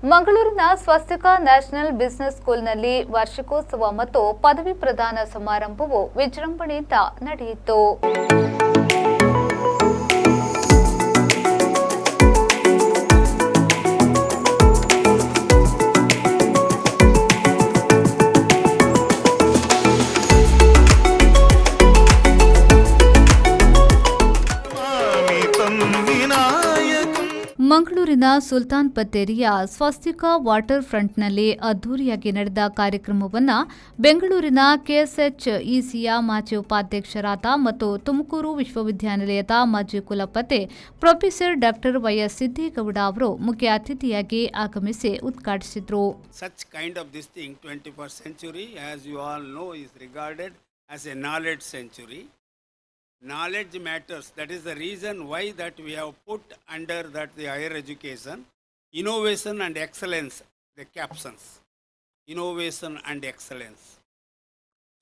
ಮಂಗಳೂರಿನ ಸ್ವಸ್ತಿಕ national business ಸ್ಕೂಲ್ನಲ್ಲಿ ವಾರ್ಷಿಕೋತ್ಸವ ಮತ್ತು ಪದವಿ ಪ್ರದಾನ ಸಮಾರಂಭವು ವಿಜೃಂಭಣೆಯಿಂದ ನಡೆಯಿತು. ಮಂಗಳೂರಿನ ಸುಲ್ತಾನ್ ಬತ್ತೇರಿಯ ಸ್ವಸ್ತಿಕ ವಾಟರ್ ಫ್ರಂಟ್ನಲ್ಲಿ ಅದ್ದೂರಿಯಾಗಿ ನಡೆದ ಕಾರ್ಯಕ್ರಮವನ್ನು ಬೆಂಗಳೂರಿನ ಕೆಎಸ್ಎಚ್ಇಸಿಯ ಮಾಜಿ ಉಪಾಧ್ಯಕ್ಷರಾದ ಮತ್ತು ತುಮಕೂರು ವಿಶ್ವವಿದ್ಯಾನಿಲಯದ ಮಾಜಿ ಕುಲಪತಿ ಪ್ರೊಫೆಸರ್ ಡಾಕ್ಟರ್ ವೈಎಸ್ ಸಿದ್ದೇಗೌಡ ಅವರು ಮುಖ್ಯ ಅತಿಥಿಯಾಗಿ ಆಗಮಿಸಿ ಉದ್ಘಾಟಿಸಿದರು. Such kind of this thing, 21st century, as you all know, is regarded as a knowledge century. Knowledge matters. That is the reason why that we have put under that the higher education, innovation and excellence, the captions. Innovation and excellence.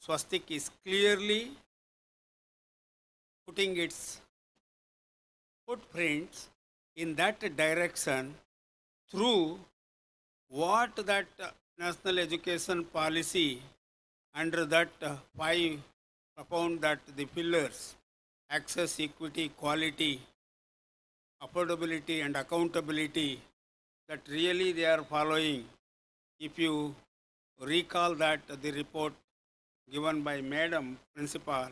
Swastik is clearly putting its footprints in that direction through what that national education policy under that five propound that the pillars: access, equity, quality, affordability and accountability, that really they are following. If you recall that the report given by Madam Principal,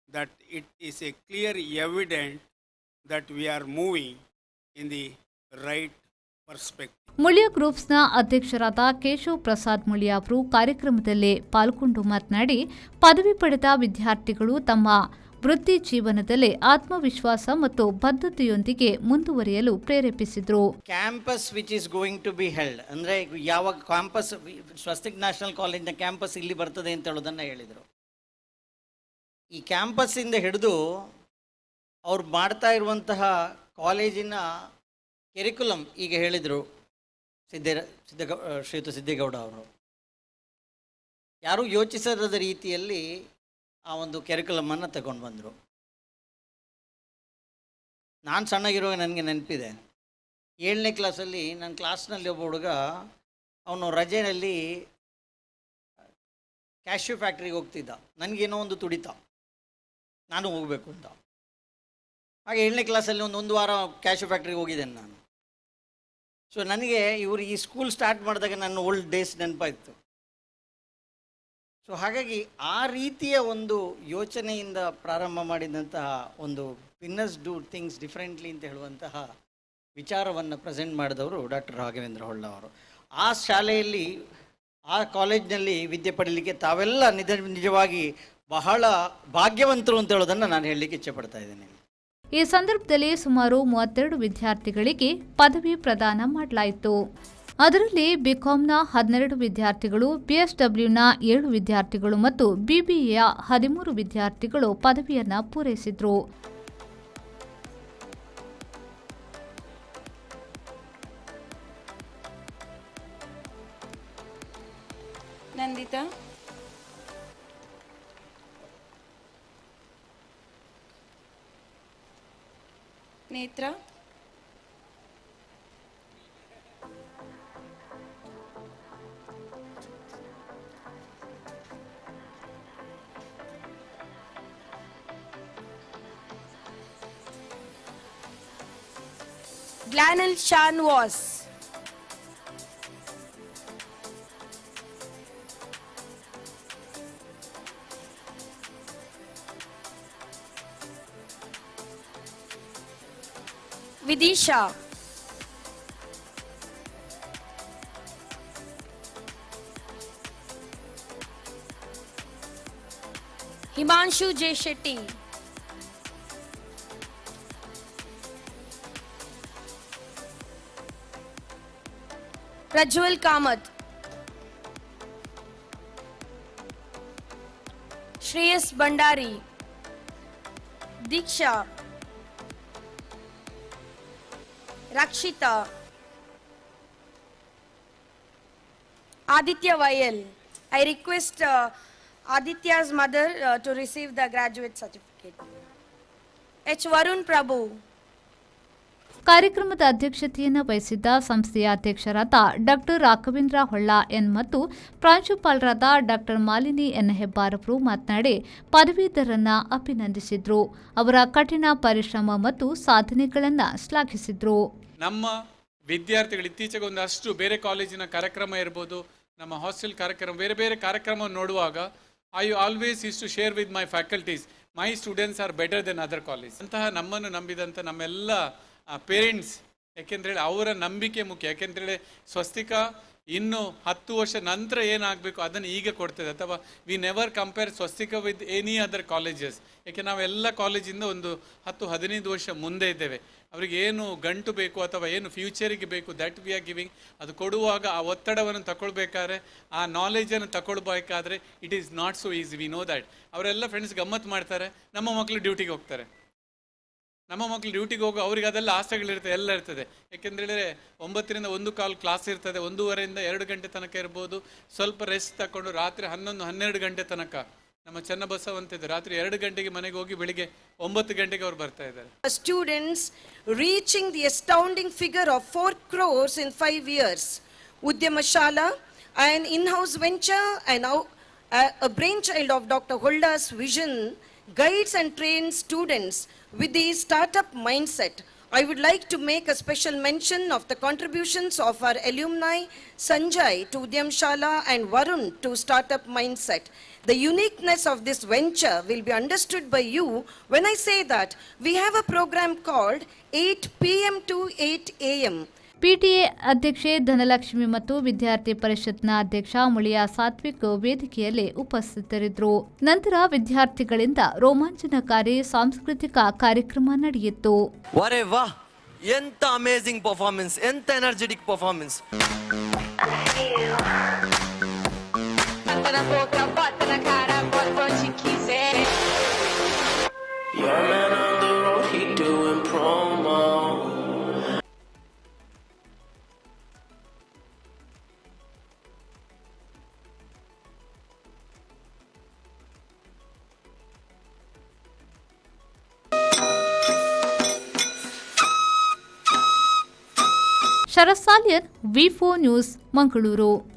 that it is a clear evidence that we are moving in the right perspective. Muliya ಗ್ರೂಪ್ಸ್ನ ಅಧ್ಯಕ್ಷರಾದ ಕೇಶವ್ ಪ್ರಸಾದ್ ಮುಳಿಯ ಅವರು ಕಾರ್ಯಕ್ರಮದಲ್ಲಿ ಪಾಲ್ಗೊಂಡು ಮಾತನಾಡಿ, ಪದವಿ ಪಡೆದ ವಿದ್ಯಾರ್ಥಿಗಳು ತಮ್ಮ ವೃತ್ತಿ ಜೀವನದಲ್ಲಿ ಆತ್ಮವಿಶ್ವಾಸ ಮತ್ತು ಬದ್ಧತೆಯೊಂದಿಗೆ ಮುಂದುವರಿಯಲು ಪ್ರೇರೇಪಿಸಿದರು. Campus which is going to be held ಅಂದರೆ ಯಾವಾಗ ಕ್ಯಾಂಪಸ್ ಸ್ವಸ್ತಿಕ್ ನ್ಯಾಷನಲ್ ಕಾಲೇಜ್ನ ಕ್ಯಾಂಪಸ್ ಇಲ್ಲಿ ಬರ್ತದೆ ಅಂತ ಹೇಳೋದನ್ನು ಹೇಳಿದರು. ಈ ಕ್ಯಾಂಪಸ್ಸಿಂದ ಹಿಡಿದು ಅವ್ರು ಮಾಡ್ತಾ ಇರುವಂತಹ ಕಾಲೇಜಿನ ಕೆರಿಕ್ಯುಲಮ್ ಈಗ ಹೇಳಿದರು ಶ್ರೀಯುತ ಸಿದ್ದೇಗೌಡ ಅವರು. ಯಾರೂ ಯೋಚಿಸದ ರೀತಿಯಲ್ಲಿ ಆ ಒಂದು ಕೆರಿಕ್ಯುಲಮನ್ನು ತಗೊಂಡು ಬಂದರು. ನಾನು ಸಣ್ಣಗಿರುವಾಗ ನನಗೆ ನೆನಪಿದೆ, 7ನೇ ಕ್ಲಾಸಲ್ಲಿ ನನ್ನ ಕ್ಲಾಸ್ನಲ್ಲಿ ಒಬ್ಬ ಹುಡುಗ, ಅವನು ರಜೆಯಲ್ಲಿ ಕ್ಯಾಶ್ಯೂ ಫ್ಯಾಕ್ಟ್ರಿಗೆ ಹೋಗ್ತಿದ್ದ. ನನಗೇನೋ ಒಂದು ತುಡಿತ, ನಾನು ಹೋಗಬೇಕು ಅಂತ. ಹಾಗೆ 7ನೇ ಕ್ಲಾಸಲ್ಲಿ ಒಂದು ವಾರ ಕ್ಯಾಶ್ಯೂ ಫ್ಯಾಕ್ಟ್ರಿಗೆ ಹೋಗಿದ್ದೇನೆ ನಾನು. ಸೊ ನನಗೆ ಇವರು ಈ ಸ್ಕೂಲ್ ಸ್ಟಾರ್ಟ್ ಮಾಡಿದಾಗ ನನ್ನ ಓಲ್ಡ್ ಡೇಸ್ ನೆನಪಾಯಿತು. ಸೊ ಹಾಗಾಗಿ ಆ ರೀತಿಯ ಒಂದು ಯೋಚನೆಯಿಂದ ಪ್ರಾರಂಭ ಮಾಡಿದಂತಹ ಒಂದು ಬಿಸ್ನೆಸ್ ಡೂ ಥಿಂಗ್ಸ್ ಡಿಫ್ರೆಂಟ್ಲಿ ಅಂತ ಹೇಳುವಂತಹ ವಿಚಾರವನ್ನು ಪ್ರೆಸೆಂಟ್ ಮಾಡಿದವರು ಡಾಕ್ಟರ್ ರಾಘವೇಂದ್ರ ಹೊಳ್ಳ ಅವರು. ಆ ಶಾಲೆಯಲ್ಲಿ, ಆ ಕಾಲೇಜಿನಲ್ಲಿ ವಿದ್ಯೆ ಪಡೀಲಿಕ್ಕೆ ತಾವೆಲ್ಲ ನಿಜವಾಗಿ ಬಹಳ ಭಾಗ್ಯವಂತರು ಅಂತ ಹೇಳೋದನ್ನು ನಾನು ಹೇಳಲಿಕ್ಕೆ ಇಚ್ಛೆಪಡ್ತಾ ಇದ್ದೇನೆ. ಈ ಸಂದರ್ಭದಲ್ಲಿ ಸುಮಾರು 32 ವಿದ್ಯಾರ್ಥಿಗಳಿಗೆ ಪದವಿ ಪ್ರದಾನ ಮಾಡಲಾಯಿತು. ಅದರಲ್ಲಿ ಬಿಕಾಂನ 12 ವಿದ್ಯಾರ್ಥಿಗಳು, ಬಿಎಸ್ಡಬ್ಲ್ಯೂನ 7 ವಿದ್ಯಾರ್ಥಿಗಳು ಮತ್ತು ಬಿಬಿಎಯ 13 ವಿದ್ಯಾರ್ಥಿಗಳು ಪದವಿಯನ್ನು ಪೂರೈಸಿದರು. ನಂದಿತಾ, ನೇತ್ರ, Glanel Shanwas, Vidisha, Himanshu J. Shetty, Prajwal Kamath, Shreyas Bandari, Diksha, Rakshita, Aditya Vayal. I request Aditya's mother to receive the graduate certificate. H. Varun Prabhu, ಕಾರ್ಯಕ್ರಮದ ಅಧ್ಯಕ್ಷತೆಯನ್ನು ವಹಿಸಿದ್ದ ಸಂಸ್ಥೆಯ ಅಧ್ಯಕ್ಷರಾದ ಡಾಕ್ಟರ್ ರಾಘವೇಂದ್ರ ಹೊಳ್ಳ ಎನ್ ಮತ್ತು ಪ್ರಾಂಶುಪಾಲರಾದ ಡಾಕ್ಟರ್ ಮಾಲಿನಿ ಎನ್ ಹೆಬ್ಬಾರವರು ಮಾತನಾಡಿ ಪದವೀಧರರನ್ನ ಅಭಿನಂದಿಸಿದ್ರು. ಅವರ ಕಠಿಣ ಪರಿಶ್ರಮ ಮತ್ತು ಸಾಧನೆಗಳನ್ನು ಶ್ಲಾಘಿಸಿದ್ರು. ನಮ್ಮ ವಿದ್ಯಾರ್ಥಿಗಳು ಇತ್ತೀಚೆಗೆ ಒಂದಷ್ಟು ಬೇರೆ ಕಾಲೇಜಿನ ಕಾರ್ಯಕ್ರಮ ಇರ್ಬೋದು, ನಮ್ಮ ಹಾಸ್ಟೆಲ್ ಕಾರ್ಯಕ್ರಮ, ಬೇರೆ ಬೇರೆ ಕಾರ್ಯಕ್ರಮ ನೋಡುವಾಗ I always use to share with my faculties my students are better then other college. ಅಂತಹ ನಮ್ಮನ್ನು ನಂಬಿದಂಥ ನಮ್ಮೆಲ್ಲ ಪೇರೆಂಟ್ಸ್, ಯಾಕೆಂತೇಳಿ ಅವರ ನಂಬಿಕೆ ಮುಖ್ಯ. ಯಾಕೆಂತೇಳಿ ಸ್ವಸ್ತಿಕ ಇನ್ನು 10 ವರ್ಷ ನಂತರ ಏನಾಗಬೇಕು ಅದನ್ನು ಈಗ ಕೊಡ್ತದೆ, ಅಥವಾ we never compare Swastika with any other colleges. ಯಾಕೆ ನಾವೆಲ್ಲ ಕಾಲೇಜಿಂದ ಒಂದು 10-15 ವರ್ಷ ಮುಂದೆ ಇದ್ದೇವೆ. ಅವರಿಗೆ ಏನು ಗಂಟು ಬೇಕು ಅಥವಾ ಏನು ಫ್ಯೂಚರಿಗೆ ಬೇಕು ದಟ್ ವಿ ಆರ್ ಗಿವಿಂಗ್. ಅದು ಕೊಡುವಾಗ ಆ ಒತ್ತಡವನ್ನು ತಗೊಳ್ಬೇಕಾದ್ರೆ, ಆ ನಾಲೆಜನ್ನು ತಗೊಳ್ಬೇಕಾದ್ರೆ it is not so easy. We know that. ಅವರೆಲ್ಲ ಫ್ರೆಂಡ್ಸ್ ಗಮ್ಮತ್ತು ಮಾಡ್ತಾರೆ, ನಮ್ಮ ಮಕ್ಕಳು ಡ್ಯೂಟಿಗೆ ಹೋಗ್ತಾರೆ. ನಮ್ಮ ಮಕ್ಕಳು ಡ್ಯೂಟಿಗೆ ಹೋಗೋ ಅವ್ರಿಗೆ ಅದೆಲ್ಲ ಆಸೆಗಳಿರ್ತದೆ, ಎಲ್ಲ ಇರ್ತದೆ. ಯಾಕೆಂದರೆ 9ರಿಂದ 1:15 ಕ್ಲಾಸ್ ಇರ್ತದೆ, 1:30ಯಿಂದ 2 ಗಂಟೆ ತನಕ ಇರ್ಬೋದು. ಸ್ವಲ್ಪ ರೆಸ್ಟ್ ತಗೊಂಡು ರಾತ್ರಿ 11-12 ಗಂಟೆ ತನಕ ನಮ್ಮ ಚನ್ನಬಸವ ಅಂತಿದೆ, ರಾತ್ರಿ 2 ಗಂಟೆಗೆ ಮನೆಗೆ ಹೋಗಿ ಬೆಳಿಗ್ಗೆ 9 ಗಂಟೆಗೆ ಅವ್ರು ಬರ್ತಾ ಇದ್ದಾರೆ. Students reaching the astounding figure of 4 crores in 5 years. Udyamashala, an in-house venture and a brainchild of Dr. Holda's vision, guides and trains students with the startup mindset. I would like to make a special mention of the contributions of our alumni Sanjay to Udyamshala and Varun to startup mindset. The uniqueness of this venture will be understood by you when I say that we have a program called 8 p.m. to 8 a.m. PTA ಅಧ್ಯಕ್ಷೆ ಧನಲಕ್ಷ್ಮಿ ಮತ್ತು ವಿದ್ಯಾರ್ಥಿ ಪರಿಷತ್ನ ಅಧ್ಯಕ್ಷ ಮುಳಿಯ ಸಾತ್ವಿಕ್ ವೇದಿಕೆಯಲ್ಲಿ ಉಪಸ್ಥಿತರಿದ್ದರು. ನಂತರ ವಿದ್ಯಾರ್ಥಿಗಳಿಂದ ರೋಮಾಂಚನಕಾರಿ ಸಾಂಸ್ಕೃತಿಕ ಕಾರ್ಯಕ್ರಮ ನಡೆಯಿತು. ವರೇ ವಾ, ಎಂತ ಅಮೇಜಿಂಗ್ ಪರ್ಫಾರ್ಮೆನ್ಸ್, ಎಂತ ಎನರ್ಜೆಟಿಕ್ ಪರ್ಫಾರ್ಮೆನ್ಸ್. ಶರತ್ ಸಾಲಿಯನ್, ವಿ4 ನ್ಯೂಸ್, ಮಂಗಳೂರು.